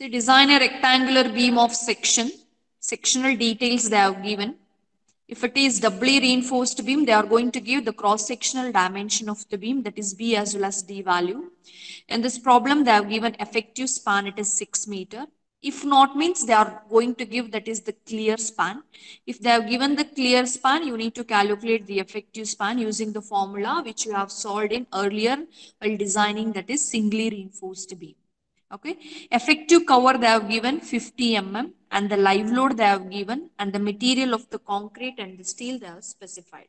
So design a rectangular beam of section. Sectional details they have given. If it is doubly reinforced beam, they are going to give the cross-sectional dimension of the beam, that is B as well as D value. In this problem, they have given effective span, it is 6 meter. If not means they are going to give that is the clear span. If they have given the clear span, you need to calculate the effective span using the formula which you have solved in earlier while designing that is singly reinforced beam. Okay, effective cover they have given 50 mm and the live load they have given and the material of the concrete and the steel they have specified.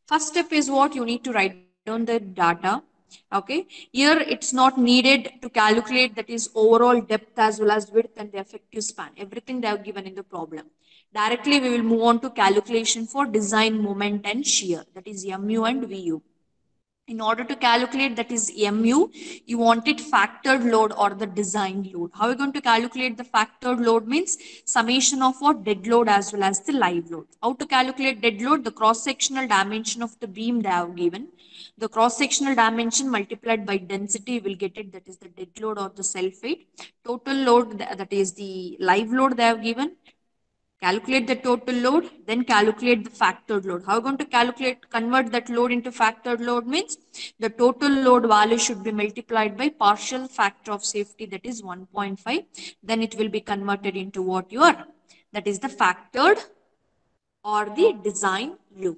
First step is what you need to write down the data. Okay, here it's not needed to calculate that is overall depth as well as width and the effective span. Everything they have given in the problem. Directly we will move on to calculation for design moment and shear, that is MU and VU. In order to calculate that is MU, you want it factored load or the design load. How are you going to calculate the factored load means summation of what dead load as well as the live load. How to calculate dead load? The cross-sectional dimension of the beam they have given. The cross-sectional dimension multiplied by density will get it, that is the dead load or the self weight. Total load, that is the live load they have given. Calculate the total load, then calculate the factored load. How are you going to convert that load into factored load means the total load value should be multiplied by partial factor of safety, that is 1.5. Then it will be converted into what you are, that is the factored or the design load.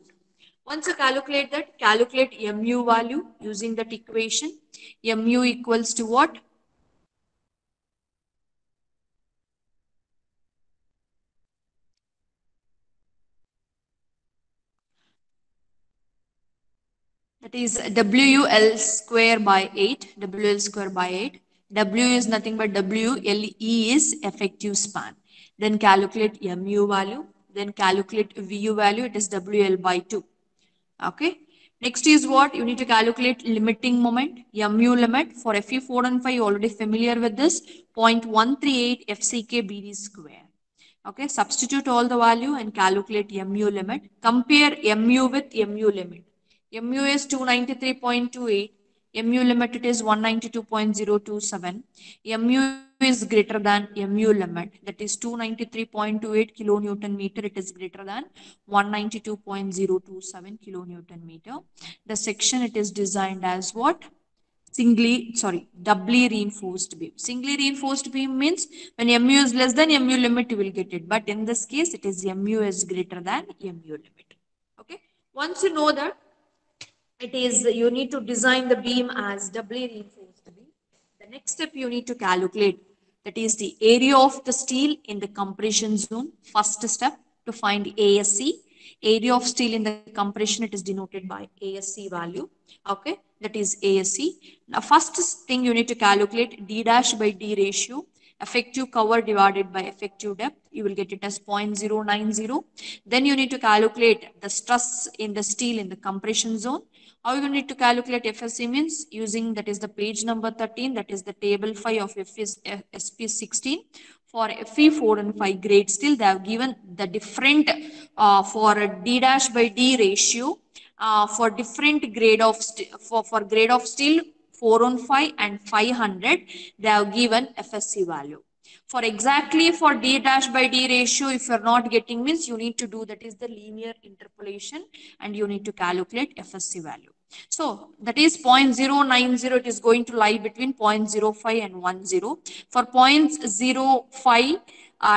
Once you calculate that, calculate MU value using that equation. MU equals to what? That is WL square by 8. WL square by 8. W is nothing but WLE is effective span. Then calculate MU value. Then calculate VU value. It is WL by 2. Okay. Next is what? You need to calculate limiting moment. MU limit. For FE4 and 5, you're already familiar with this. 0.138 FCK BD square. Okay. Substitute all the value and calculate MU limit. Compare MU with MU limit. MU is 293.28. MU limit it is 192.027. MU is greater than MU limit, that is 293.28 kilonewton meter. It is greater than 192.027 kilonewton meter. The section it is designed as what? Doubly reinforced beam. Singly reinforced beam means when MU is less than MU limit, you will get it. But in this case, it is MU is greater than MU limit. Okay. Once you know that, it is you need to design the beam as doubly reinforced beam. The next step you need to calculate, that is the area of the steel in the compression zone. First step to find ASC. Area of steel in the compression, it is denoted by ASC value. Okay, that is ASC. Now first thing you need to calculate D dash by D ratio. Effective cover divided by effective depth, you will get it as 0.090. Then you need to calculate the stress in the steel in the compression zone. How you need to calculate FSC means using, that is the page number 13, that is the table 5 of SP 16. For FE4 and 5 grade steel, they have given the different for D dash by D ratio for different grade of for grade of steel 415 and 500, they have given FSC value. For exactly for D dash by D ratio, if you're not getting means you need to do, that is the linear interpolation, and you need to calculate FSC value. So that is 0.090, it is going to lie between 0.05 and 10. For 0.05,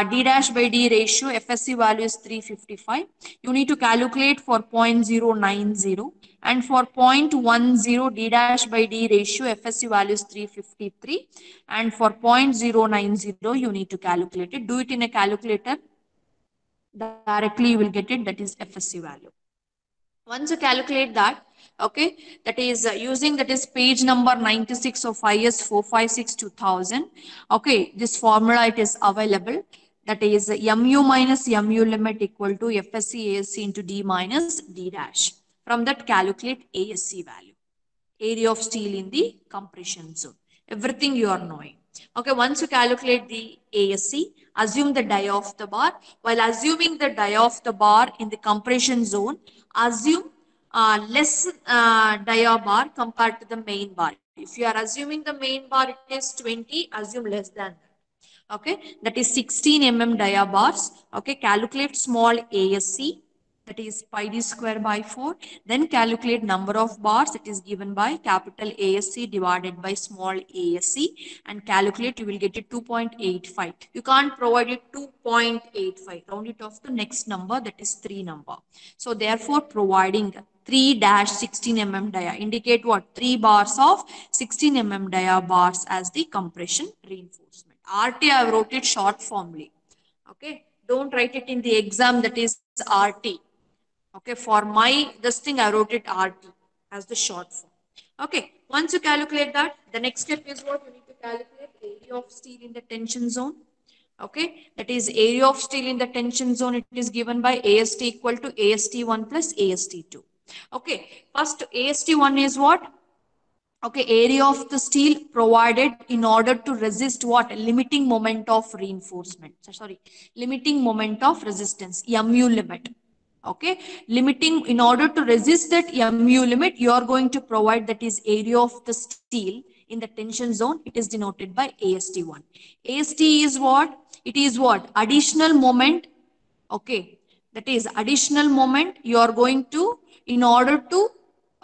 D dash by D ratio, FSC value is 355. You need to calculate for 0.090. And for 0.10 D dash by D ratio, FSC value is 353. And for 0.090, you need to calculate it. Do it in a calculator. Directly you will get it, that is FSC value. Once you calculate that, okay, that is using, that is page number 96 of IS 456 2000. Okay, this formula it is available. That is MU minus MU limit equal to FSC ASC into D minus D dash. From that, calculate ASC value. Area of steel in the compression zone. Everything you are knowing. Okay, once you calculate the ASC, assume the dia of the bar. While assuming the dia of the bar in the compression zone, assume less dia bar compared to the main bar. If you are assuming the main bar it is 20, assume less than that. Okay, that is 16 dia bars. Okay, calculate small ASC, that is pi d square by 4. Then calculate number of bars, it is given by capital ASC divided by small ASC, and calculate, you will get it 2.85. You can't provide it 2.85, round it off to next number, that is 3 number. So therefore providing 3 dash 16 dia indicate what? 3 bars of 16 dia bars as the compression reinforcement. RT I wrote it short formally. Okay, don't write it in the exam, that is RT. Okay, for my this thing I wrote it RT as the short form. Okay, once you calculate that, the next step is what? You need to calculate area of steel in the tension zone. Okay, that is area of steel in the tension zone. It is given by AST equal to AST1 plus AST2. Okay, first AST1 is what? Okay, area of the steel provided in order to resist what? Limiting moment of reinforcement. Sorry, limiting moment of resistance, MU limit. Okay, limiting, in order to resist that MU limit, you are going to provide, that is area of the steel in the tension zone. It is denoted by AST1. AST is what? It is what? Additional moment. Okay, that is additional moment you are going to, in order to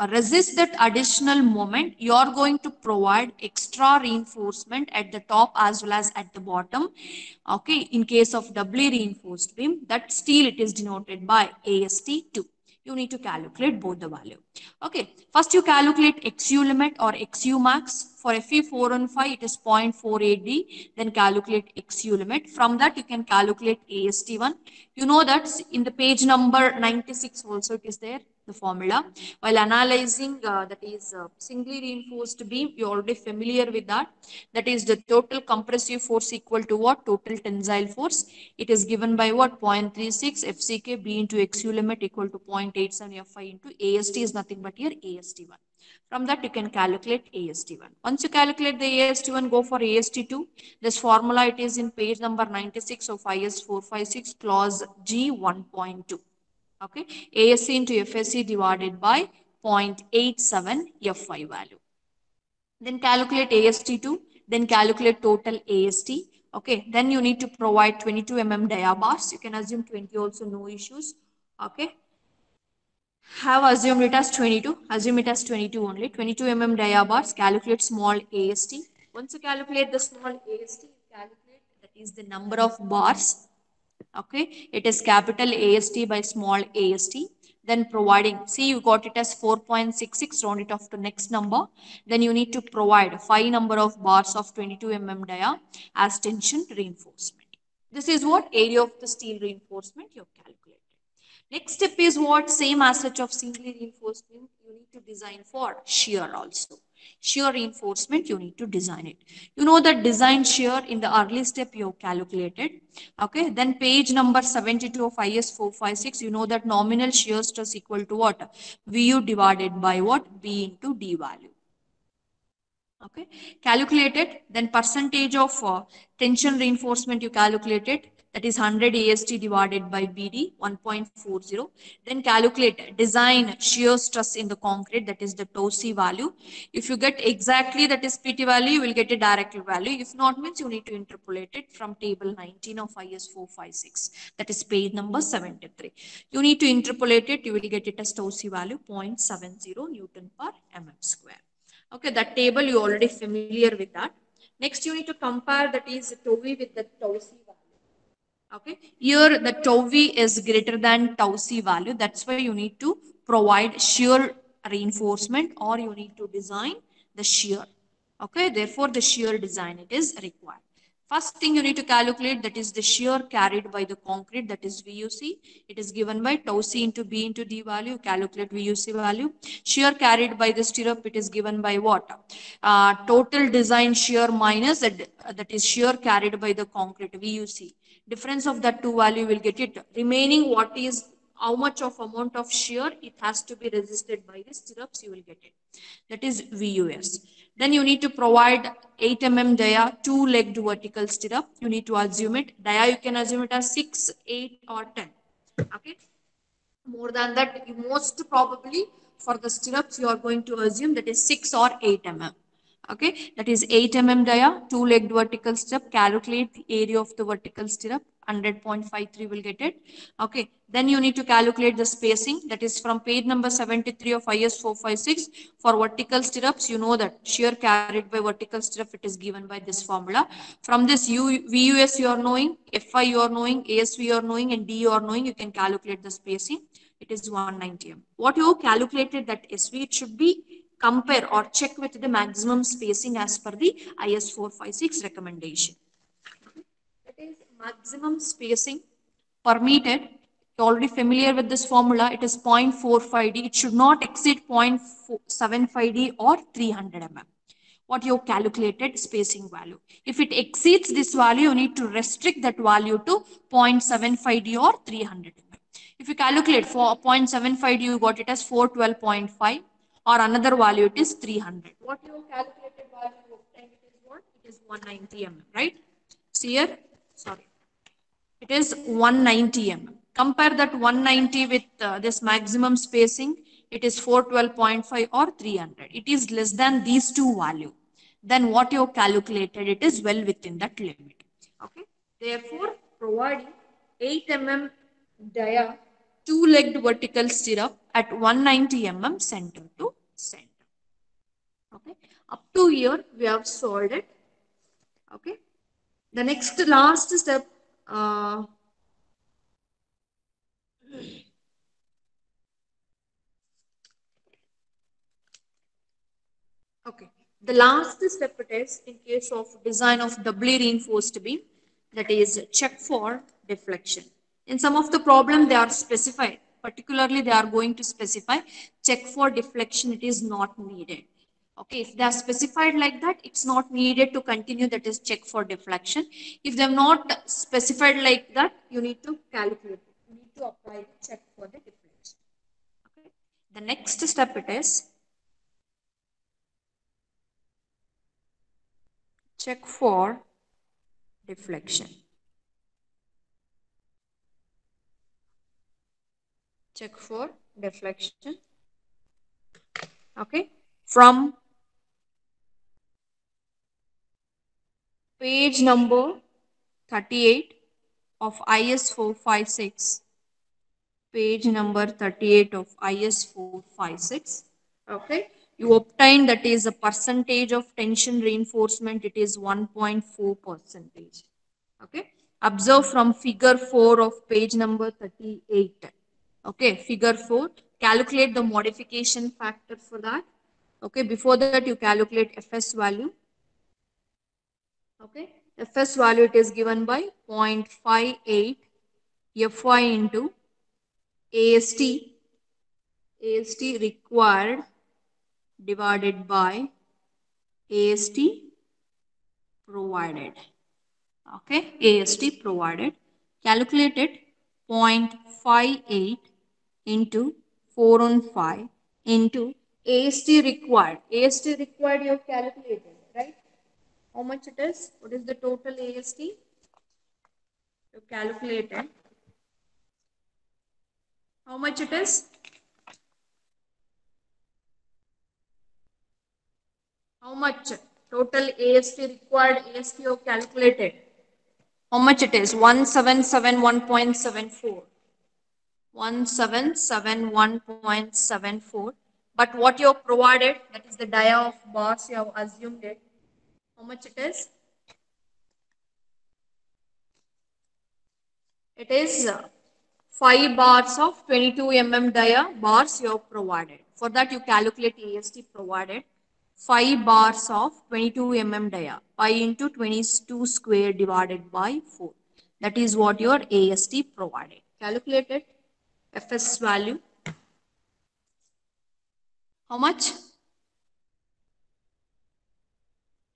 resist that additional moment, you are going to provide extra reinforcement at the top as well as at the bottom. Okay, in case of doubly reinforced beam, that steel, it is denoted by AST2. You need to calculate both the value. Okay, first you calculate XU limit or XU max. For Fe415, it is 0.48D. Then calculate XU limit. From that, you can calculate AST1. You know that in the page number 96 also it is there, the formula. While analyzing, that is singly reinforced beam, you're already familiar with that. That is the total compressive force equal to what? Total tensile force. It is given by what? 0.36 FCK B into XU limit equal to 0.87 Fi into AST is nothing but here AST1. From that, you can calculate AST1. Once you calculate the AST1, go for AST2. This formula, it is in page number 96 of IS 456, clause G 1.2. Okay, ASC into FSC divided by 0.87 Fi value. Then calculate AST2, then calculate total AST. Okay, then you need to provide 22 dia bars. You can assume 20 also, no issues. Okay, have assumed it as 22, assume it as 22 only. 22 dia bars, calculate small AST. Once you calculate the small AST, calculate, that is the number of bars. Okay, it is capital AST by small AST. Then providing, see, you got it as 4.66, round it off to next number. Then you need to provide 5 number of bars of 22 dia as tension reinforcement. This is what? Area of the steel reinforcement you have calculated. Next step is what? Same as such of singly reinforcement, you need to design for shear also. Shear reinforcement, you need to design it. You know that design shear in the early step you have calculated. Okay, then page number 72 of IS 456, you know that nominal shear stress equal to what? VU divided by what? B into D value. Okay, calculated, then percentage of tension reinforcement you calculated, that is 100 AST divided by BD 1.40. Then calculate design shear stress in the concrete, that is the tau C value. If you get exactly that is PT value, you will get a direct value. If not, means you need to interpolate it from table 19 of IS 456, that is page number 73. You need to interpolate it, you will get it as tau C value 0.70 Newton per mm square. Okay, that table you already familiar with that. Next, you need to compare, that is tau V with the tau C value. Okay, here the tau V is greater than tau C value. That's why you need to provide shear reinforcement, or you need to design the shear. Okay, therefore the shear design it is required. First thing you need to calculate, that is the shear carried by the concrete, that is VUC. It is given by tau C into B into D value. Calculate VUC value. Shear carried by the stirrup, it is given by what? Total design shear minus that is shear carried by the concrete, VUC. Difference of that two value will get it. Remaining, what is, how much of amount of shear it has to be resisted by the stirrups, you will get it. That is VUS. Then you need to provide 8 dia, 2-legged vertical stirrup. You need to assume it. Dia, you can assume it as 6, 8 or 10. Okay. More than that, you most probably for the stirrups, you are going to assume that is 6 or 8 mm. Okay, that is 8 mm dia, two-legged vertical stirrup. Calculate the area of the vertical stirrup. 100.53 will get it. Okay, then you need to calculate the spacing. That is from page number 73 of IS 456. For vertical stirrups, you know that shear carried by vertical stirrup, it is given by this formula. From this VUS you are knowing, FI you are knowing, ASV you are knowing, and D you are knowing. You can calculate the spacing. It is 190 mm. What you calculated that SV, it should be compare or check with the maximum spacing as per the IS 456 recommendation. That is maximum spacing permitted. You're already familiar with this formula. It is 0.45D. It should not exceed 0.75D or 300 mm. What you calculated spacing value. If it exceeds this value, you need to restrict that value to 0.75D or 300 mm. If you calculate for 0.75D, you got it as 412.5, or another value it is 300. What you calculated value of time, it is what? It is 190 mm, right? See here, sorry. It is 190 mm. Compare that 190 with this maximum spacing. It is 412.5 or 300. It is less than these two value. Then what you calculated, it is well within that limit. Okay. Therefore, providing 8 mm dia two-legged vertical stirrup at 190 mm center to center. Okay. Up to here, we have solved it. Okay. The next last step. Okay. The last step it is in case of design of doubly reinforced beam, that is check for deflection. In some of the problem they are specified, particularly they are going to specify check for deflection, it is not needed. Okay, if they are specified like that, it's not needed to continue, that is check for deflection. If they are not specified like that, you need to calculate it. You need to apply the check for the deflection. Okay. The next step it is check for deflection. Check for deflection. Okay. From page number 38 of IS 456. Page number 38 of IS 456. Okay. You obtain that is a percentage of tension reinforcement. It is 1.4 percentage. Okay. Observe from figure 4 of page number 38. Okay. Figure 4. Calculate the modification factor for that. Okay. Before that, you calculate FS value. Okay. FS value, it is given by 0.58 FY into AST. AST required divided by AST provided. Okay, AST provided. Calculated 0.58 into 415 into AST required. AST required you have calculated, right? How much it is? What is the total AST? You calculated. How much it is? How much total AST required AST you have calculated? How much it is? 1771.74. 1771.74. But what you have provided, that is the dia of bars, you have assumed it. How much it is? It is 5 bars of 22 mm dia bars you have provided. For that you calculate AST provided. 5 bars of 22 mm dia. Pi into 22 square divided by 4. That is what your AST provided. Calculated FS value. How much?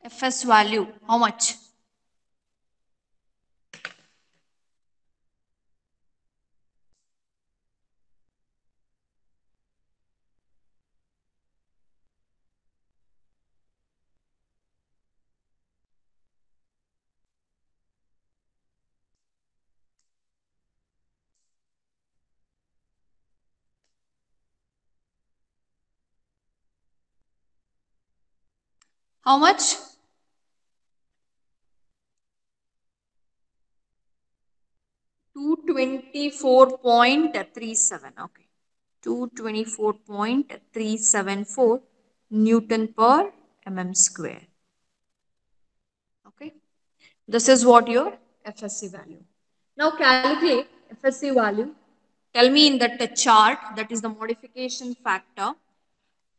FS value. How much? How much? 224.37. Okay. 224.374 Newton per mm square. Okay. This is what your FSC value. Now calculate FSC value. Tell me in that chart, that is the modification factor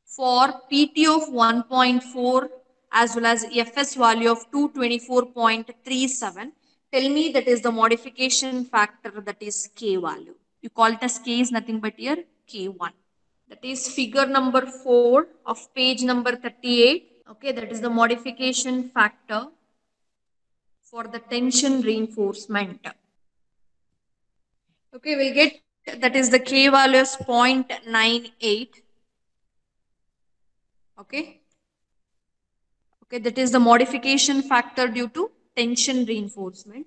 for PT of 1.4 as well as FS value of 224.37. Tell me that is the modification factor, that is K value. You call it as K is nothing but here K1. That is figure number 4 of page number 38. Okay, that is the modification factor for the tension reinforcement. Okay, we'll get that is the K value is 0.98. Okay. Okay, that is the modification factor due to tension reinforcement.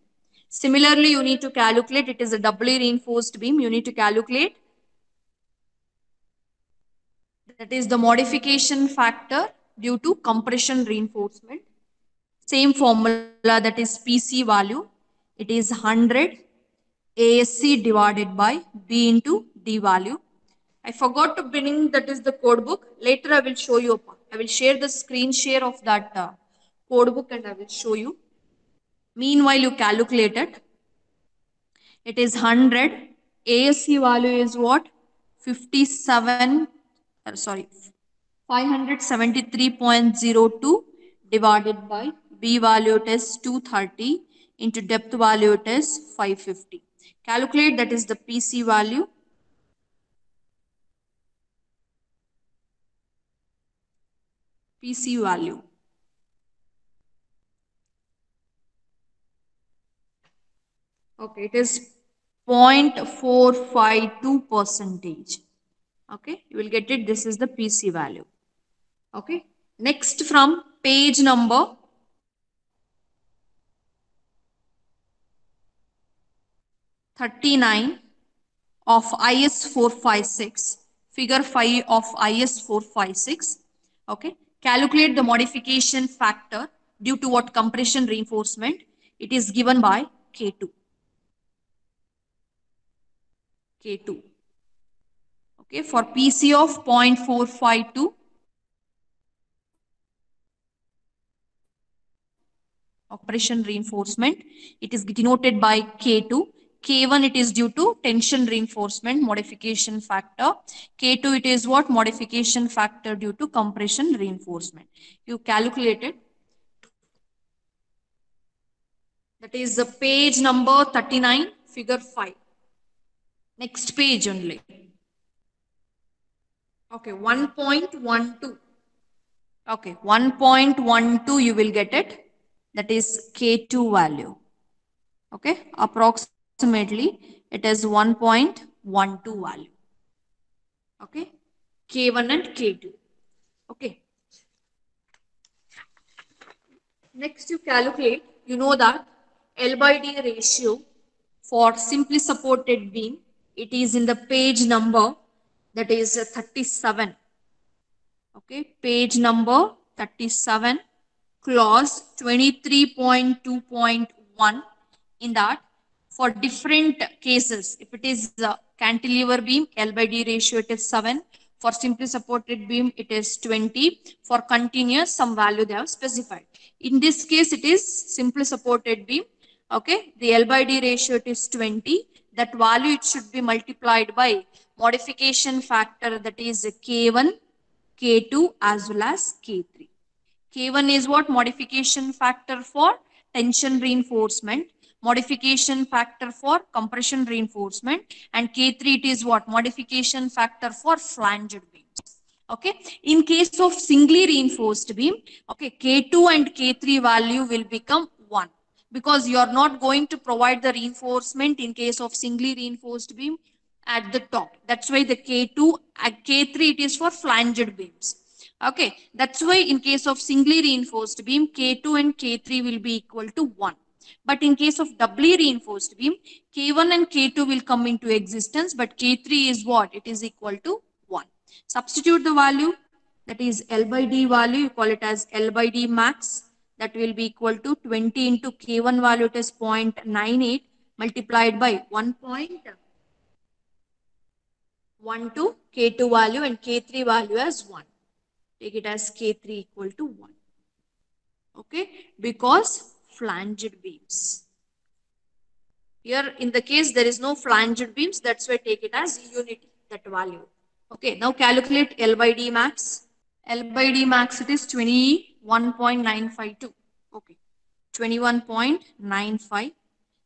Similarly, you need to calculate, it is a doubly reinforced beam. You need to calculate, that is the modification factor due to compression reinforcement. Same formula, that is PC value. It is 100 ASC divided by B into D value. I forgot to bring, that is the code book. Later I will show you. I will share the screen share of that code book and I will show you. Meanwhile, you calculate it. It is 100. ASC value is what? 57, sorry, 573.02 divided by B value, it is 230 into depth value, it is 550. Calculate, that is the PC value. PC value. Okay, it is 0.452 percentage. Okay, you will get it. This is the PC value. Okay, next from page number 39 of IS 456, figure 5 of IS 456. Okay, calculate the modification factor due to what? Compression reinforcement. It is given by K2. K2. Okay, for PC of 0.452, compression reinforcement, it is denoted by K2. K1 it is due to tension reinforcement modification factor. K2 it is what? Modification factor due to compression reinforcement. You calculate it. That is the page number 39, figure 5. Next page only. Okay, 1.12. Okay, 1.12 you will get it. That is K2 value. Okay, approximately it is 1.12 value. Okay, K1 and K2. Okay. Next you calculate, you know that L by D ratio for simply supported beam, it is in the page number, that is 37. Okay, page number 37, clause 23.2.1. In that, for different cases, if it is cantilever beam, L by D ratio it is 7. For simply supported beam, it is 20. For continuous, some value they have specified. In this case, it is simply supported beam. Okay, the L by D ratio it is 20. That value it should be multiplied by modification factor, that is K1, K2 as well as K3. K1 is what? Modification factor for tension reinforcement, modification factor for compression reinforcement, and K3 it is what? Modification factor for flanged beams. Okay, in case of singly reinforced beam, okay, K2 and K3 value will become 1 because you are not going to provide the reinforcement in case of singly reinforced beam at the top. That's why the K2 and K3 it is for flanged beams. Okay, that's why in case of singly reinforced beam, K2 and K3 will be equal to 1. But in case of doubly reinforced beam, K1 and K2 will come into existence, but K3 is what? It is equal to 1. Substitute the value, that is L by D value, you call it as L by D max. That will be equal to 20 into K1 value, it is 0.98 multiplied by 1.12 K2 value and K3 value as 1. Take it as K3 equal to 1. Okay, because flanged beams. Here in the case there is no flanged beams, that's why take it as unity, that value. Okay, now calculate L by D max. L by D max it is 21.952. Okay, 21.95.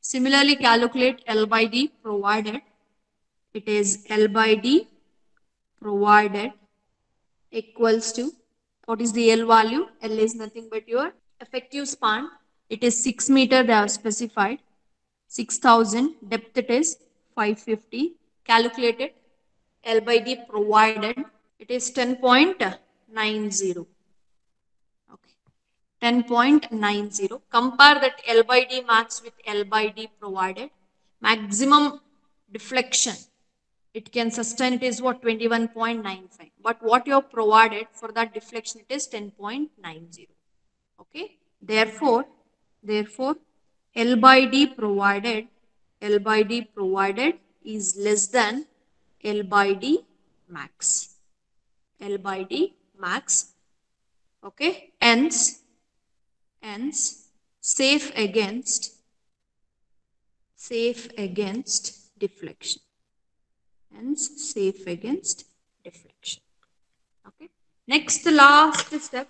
Similarly calculate L by D provided. It is L by D provided equals to, what is the L value? L is nothing but your effective span. It is 6 meter they have specified. 6,000, depth it is 550. Calculated L by D provided, it is 10.90. Okay, 10.90. Compare that L by D max with L by D provided. Maximum deflection it can sustain, it is what, 21.95. But what you have provided for that deflection, it is 10.90. Okay, therefore L by D provided is less than L by D max. L by D max. Okay, hence safe against deflection. Hence safe against deflection. Okay, next, the last step,